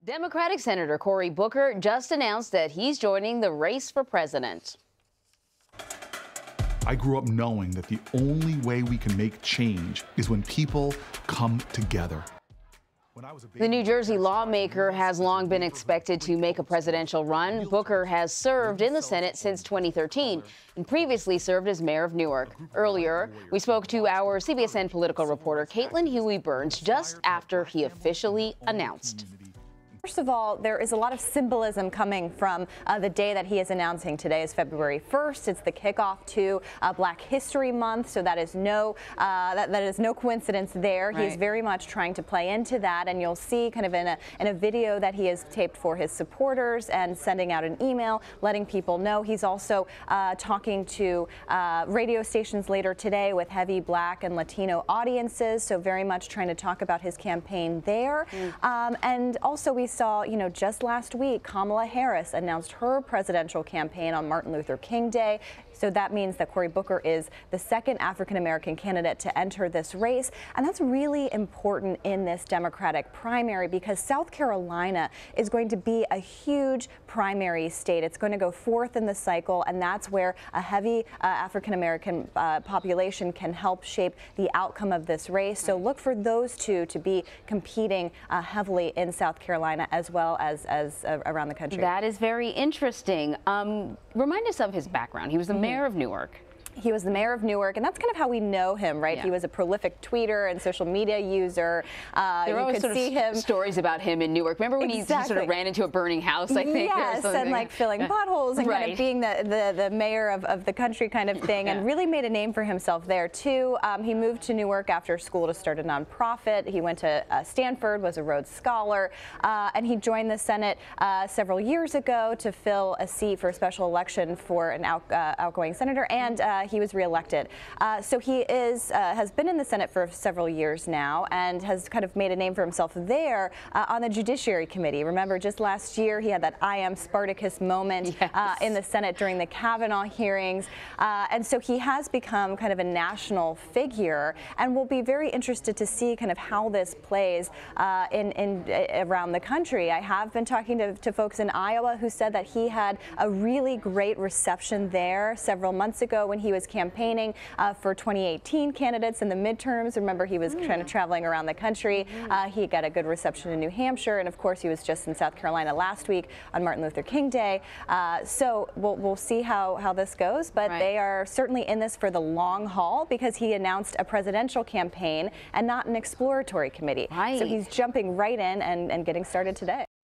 Democratic Senator Cory Booker just announced that he's joining the race for president. I grew up knowing that the only way we can make change is when people come together. The New Jersey lawmaker has long been expected to make a presidential run. Booker has served in the Senate since 2013 and previously served as mayor of Newark. Earlier, we spoke to our CBSN political reporter Caitlin Huey-Burns just after he officially announced. First of all, there is a lot of symbolism coming from the day that he is announcing. Today is February 1st. It's the kickoff to Black History Month, so that is no coincidence there. Right. He's very much trying to play into that, and you'll see kind of in a video that he has taped for his supporters and sending out an email letting people know. He's also talking to radio stations later today with heavy Black and Latino audiences, so very much trying to talk about his campaign there. And also we saw, just last week, Kamala Harris announced her presidential campaign on Martin Luther King Day. So that means that Cory Booker is the second African-American candidate to enter this race. And that's really important in this Democratic primary because South Carolina is going to be a huge primary state. It's going to go fourth in the cycle, and that's where a heavy African-American population can help shape the outcome of this race. So look for those two to be competing heavily in South Carolina as well as around the country. That is very interesting. Remind us of his background. He was the mayor of Newark. He was the mayor of Newark, and that's kind of how we know him, right? Yeah. He was a prolific tweeter and social media user. There were always stories about him in Newark. Remember when he sort of ran into a burning house, I think? Yes, and like filling potholes and kind of being the mayor of the country kind of thing, and really made a name for himself there, too. He moved to Newark after school to start a nonprofit. He went to Stanford, was a Rhodes Scholar, and he joined the Senate several years ago to fill a seat for a special election for an outgoing senator, and he was reelected. So he has been in the Senate for several years now and has kind of made a name for himself there on the Judiciary Committee. Remember, just last year he had that I am Spartacus moment in the Senate during the Kavanaugh hearings. And so he has become kind of a national figure, and we'll be very interested to see kind of how this plays around the country. I have been talking to folks in Iowa who said that he had a really great reception there several months ago when he was campaigning for 2018 candidates in the midterms. Remember, he was kind of traveling around the country. He got a good reception in New Hampshire, and of course he was just in South Carolina last week on Martin Luther King Day. So we'll see how this goes, but they are certainly in this for the long haul because he announced a presidential campaign and not an exploratory committee. So he's jumping right in and getting started today.